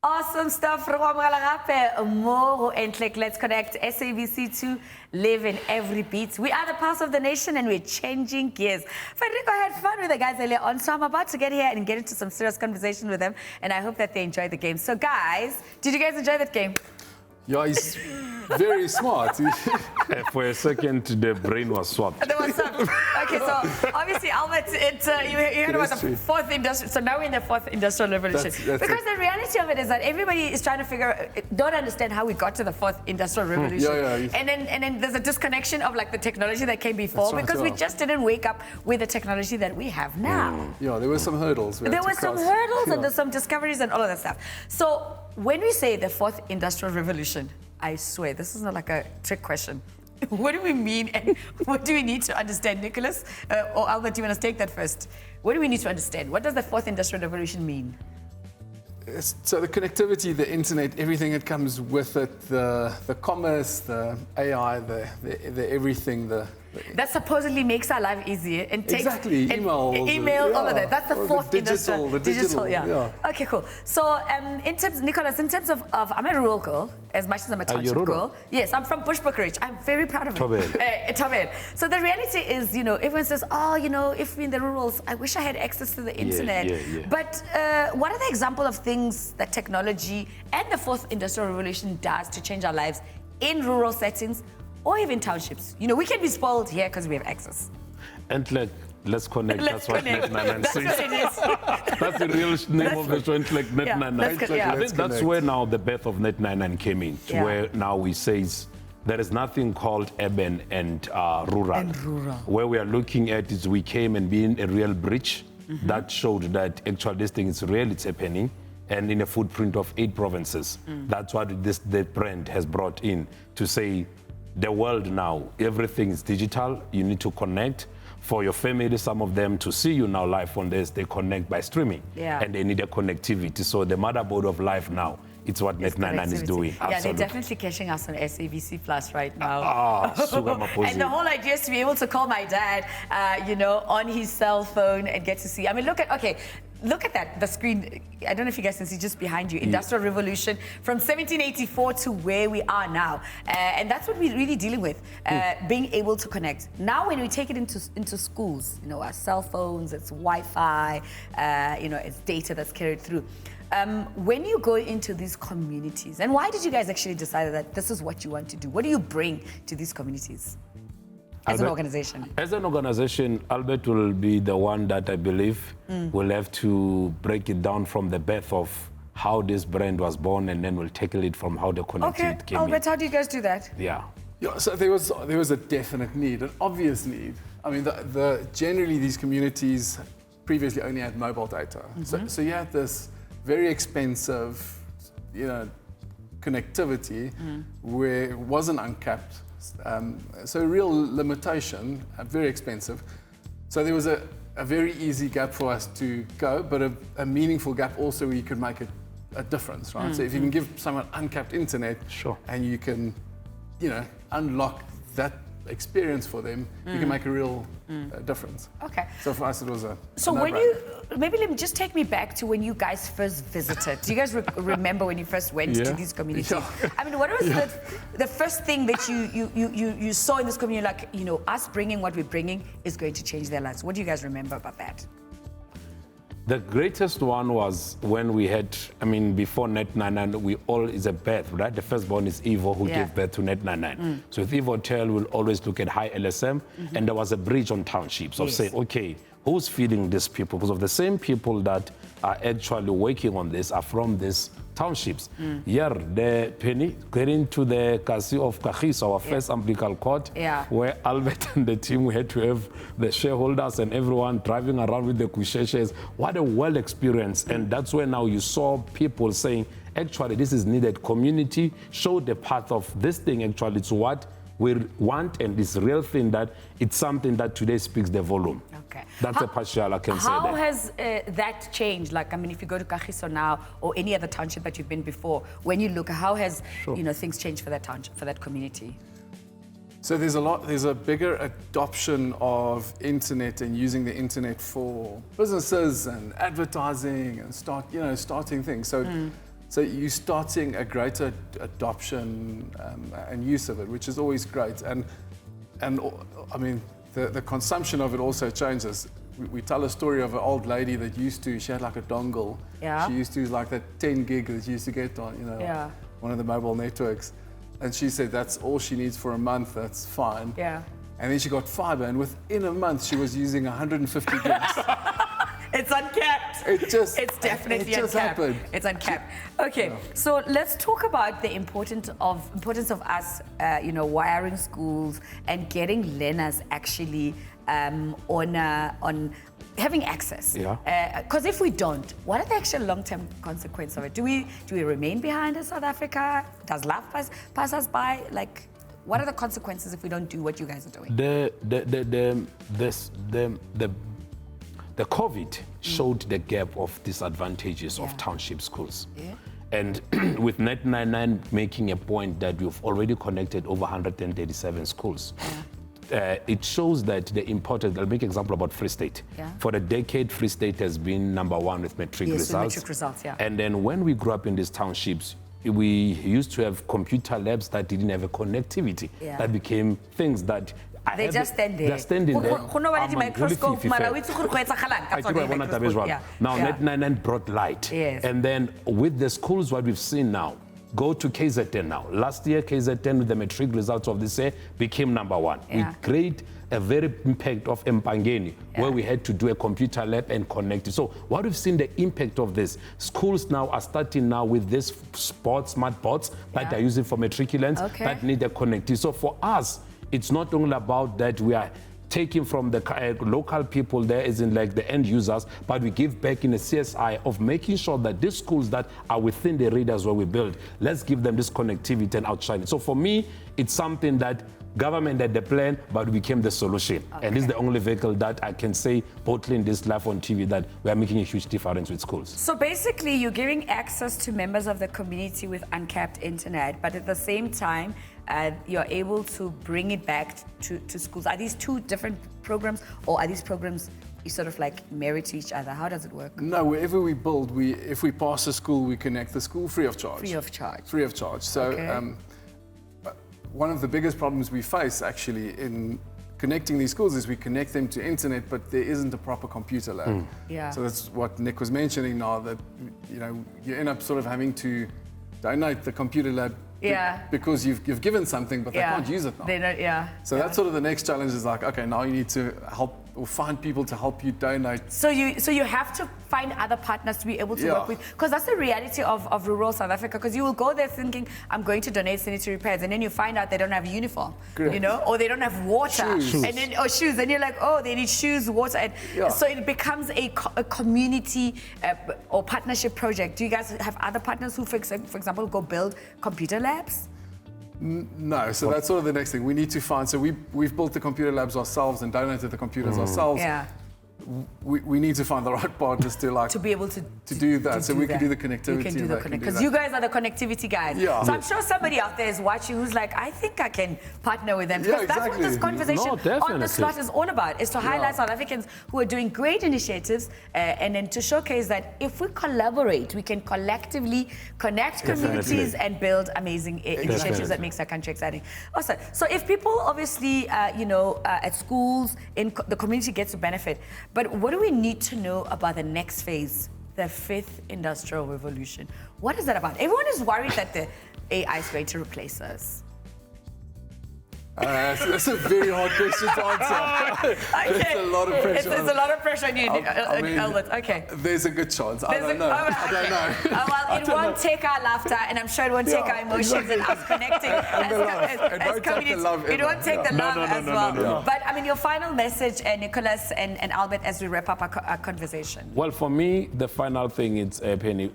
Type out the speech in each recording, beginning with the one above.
Awesome stuff. More Eintlek. Let's connect SABC to live in every beat. We are the pulse of the nation and we're changing gears. Federico had fun with the guys earlier on, so I'm about to get here and get into some serious conversation with them, and I hope that they enjoy the game. So guys, did you guys enjoy that game? Yeah, he's very smart. For a second, the brain was swapped. There was some. Okay, so obviously, Albert, you heard about the fourth industrial. So now we're in the fourth industrial revolution. That's because the reality of it is that everybody is trying to don't understand how we got to the fourth industrial revolution. Yeah. And then there's a disconnection of like the technology that came before, because we just didn't wake up with the technology that we have now. Yeah, there were some hurdles. There were some hurdles and there's some discoveries and all of that stuff. So when we say the fourth industrial revolution, I swear, this is not like a trick question. What do we mean and what do we need to understand, Nicholas? Or Albert, do you want to take that first? What do we need to understand? What does the fourth industrial revolution mean? So the connectivity, the internet, everything that comes with it, the commerce, the AI, the everything, that supposedly makes our life easier and takes email, all of that. That's the fourth industrial. The digital, yeah. Okay, cool. So, in terms, Nicholas, in terms of I'm a rural girl as much as I'm a township girl. Yes, I'm from Bushbuckridge. I'm very proud of it. Thipe. So the reality is, everyone says, if we're in the rurals, I wish I had access to the internet. Yeah. But what are the examples of things that technology and the fourth industrial revolution does to change our lives in rural settings? Or even townships. We can be spoiled here because we have access. Eintlek, let's connect. That's what Net99 That's what it is. That's the real name of the show, Eintlek, Net99. I think that's where now the birth of Net99 came in, to where now we say there is nothing called urban and rural. Where we are looking at is we came and being a real bridge that showed that actually this thing is real, it's happening, and in a footprint of 8 provinces. That's what the brand has brought in to say, the world now, everything is digital. You need to connect. For your family, some of them to see you now live on this, they connect by streaming. And they need a connectivity. So the motherboard of life now, it's what Net99 is doing. Yeah, they're definitely catching us on SABC Plus right now. And the whole idea is to be able to call my dad, on his cell phone and get to see. I mean, look at that, the screen. I don't know if you guys can see just behind you. Industrial Revolution from 1784 to where we are now. And that's what we're really dealing with, being able to connect. Now when we take it into schools, our cell phones, it's Wi-Fi, it's data that's carried through. When you go into these communities, and why did you guys actually decide that this is what you want to do? What do you bring to these communities? As an organization? As an organization, Albert will be the one that I believe will have to break it down from the birth of how this brand was born, and then we'll tackle it from how the connectivity came Albert, in. How do you guys do that? Yeah, so there was a definite need, an obvious need. I mean, generally these communities previously only had mobile data. So you had this very expensive, connectivity where it wasn't uncapped. So a real limitation, very expensive. So there was a very easy gap for us to go, but a meaningful gap also where you could make a difference, right? So if you can give someone uncapped internet, and you can, unlock that experience for them, you can make a real difference. Okay. So for us, it was So when maybe let me just take me back to when you guys first visited. Do you guys remember when you first went to these communities? I mean, what was the first thing that you saw in this community, like, us bringing what we're bringing is going to change their lives? What do you guys remember about that? The greatest one was when we had, before Net99, is a birth, right? The firstborn is Evo, who gave birth to Net99. So with Evo Tel, we'll always look at high LSM, and there was a bridge on townships of saying, okay, who's feeding these people? Because of the same people that are actually working on this are from these townships. Here, the penny getting to the Kasi of Kagiso, our first umbilical court, where Albert and the team, we had to have the shareholders and everyone driving around with the kusheshes. What a world experience. And that's where now you saw people saying, actually, this is needed. Community showed the path of this thing, actually, it's what we want, and this real thing that it's something that today speaks the volume. Okay. That's a partial, I can say that. How has that changed? Like, if you go to Kagiso now or any other township that you've been before, when you look, how has things changed for that township, for that community? So there's a bigger adoption of internet and using the internet for businesses and advertising and starting things. So So you start seeing a greater adoption and use of it, which is always great. And I mean, the consumption of it also changes. We tell a story of an old lady that she had like a dongle. Yeah. She used to use like that 10 gig that she used to get on, one of the mobile networks. And she said that's all she needs for a month, that's fine. Yeah. And then she got fiber, and within a month she was using 150 gigs. It's uncapped. It's definitely just uncapped. happened. It's uncapped. Okay, so let's talk about the importance of us, wiring schools and getting learners actually on having access. Yeah. Because if we don't, what are the actual long-term consequences of it? Do we remain behind in South Africa? Does life pass us by? Like, what are the consequences if we don't do what you guys are doing? The COVID showed the gap of disadvantages of township schools. Yeah. And with Net99 making a point that we've already connected over 137 schools, it shows that the importance. I'll make an example about Free State. Yeah. For a decade, Free State has been #1 with matric results. With matric results, yeah. And then when we grew up in these townships, we used to have computer labs that didn't have a connectivity. Yeah. That became things that they just stand there. They're standing there. Microscope, Now, Net99 brought light. Yes. And then with the schools, what we've seen now, go to KZN now. Last year, KZN with the matric results of this year became #1. Yeah. We create a very impact of Mpangeni, where we had to do a computer lab and connect it. So what we've seen the impact of this, schools now are starting now with this smart boards that are using for matriculants that need a connectivity. So for us, it's not only about that we are taking from the local people there, as in like the end users, but we give back in a CSI of making sure that these schools that are within the radius where we build, let's give them this connectivity and outshine it. So for me, it's something that government had the plan, but we became the solution. And this is the only vehicle that I can say, boldly in this live on TV, that we are making a huge difference with schools. So basically, you're giving access to members of the community with uncapped internet, but at the same time, you're able to bring it back to schools. Are these two different programs, or are these programs you sort of like married to each other? How does it work? No, wherever we build, if we pass a school, we connect the school free of charge. Free of charge. Free of charge. So one of the biggest problems we face actually in connecting these schools is we connect them to internet, but there isn't a proper computer lab. Yeah. So that's what Nick was mentioning now, that you end up sort of having to donate the computer lab because you've given something, but they can't use it now. They don't, So that's sort of the next challenge is like, okay, now you need to help or find people to help you donate. So you have to find other partners to be able to work with, because that's the reality of rural South Africa, because you will go there thinking, I'm going to donate sanitary pads, and then you find out they don't have a uniform, or they don't have water, shoes. and then or shoes, and you're like, oh, they need shoes, water, and so it becomes a community or partnership project. Do you guys have other partners who, for example, go build computer labs? No, so that's sort of the next thing we need to find. So we've built the computer labs ourselves and donated the computers ourselves. Yeah. We need to find the right partners to be able to do that. So we can do the connectivity. You can do the connectivity, because you guys are the connectivity guys. Yeah. So I'm sure somebody out there is watching who's like, I think I can partner with them. Yeah, Because that's what this conversation on the slot is all about, is to highlight South Africans who are doing great initiatives and then to showcase that if we collaborate, we can collectively connect communities and build amazing initiatives that makes our country exciting. Awesome. So if people obviously, at schools, in the community gets to benefit, but what do we need to know about the next phase, the 5th Industrial Revolution? What is that about? Everyone is worried that the AI is going to replace us. That's a very hard question to answer. It's a lot of pressure. It's a lot of pressure on you, Albert. Okay. There's a good chance. I don't know. I don't know. Well, it won't take our laughter, and I'm sure it won't take our emotions and us connecting as communities. It won't take the love as well. No. But I mean, your final message, Nicholas and Albert, as we wrap up our conversation. Well, for me, the final thing is, Penny,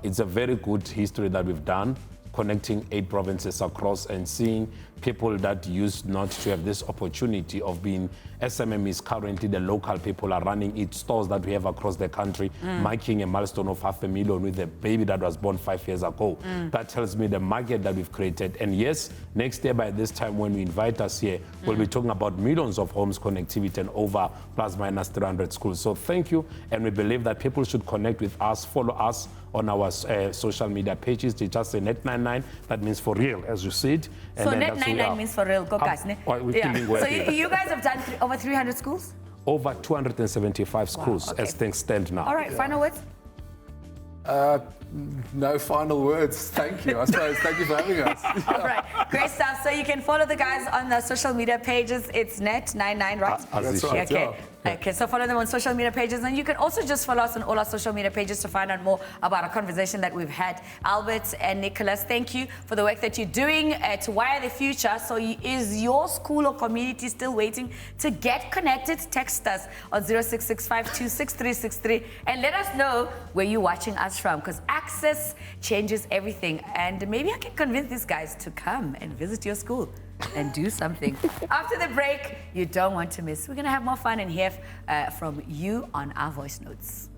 it's a very good history that we've done, connecting 8 provinces across and seeing people that used not to have this opportunity of being SMMEs. Currently, the local people are running its stores that we have across the country, marking a milestone of 500,000 with a baby that was born 5 years ago. That tells me the market that we've created. And yes, next year by this time when we invite us here, we'll be talking about millions of homes connectivity and over plus minus 300 schools. So thank you. And we believe that people should connect with us, follow us on our social media pages. They just say Net99. That means for real, as you said. So Net99 means for real. Go guys. So you guys have done over 300 schools? Over 275 schools as things stand now. All right, final words? No final words. Thank you. I suppose. Thank you for having us. All right, great stuff. So you can follow the guys on the social media pages. It's Net99, right? That's right. Okay. Yeah. Okay, so follow them on social media pages, and you can also just follow us on all our social media pages to find out more about our conversation that we've had. Albert and Nicholas, thank you for the work that you're doing to wire the future. So is your school or community still waiting to get connected? Text us on 0665263363 and let us know where you're watching us from, because access changes everything. And maybe I can convince these guys to come and visit your school and do something. After the break, you don't want to miss. We're going to have more fun and hear from you on our voice notes.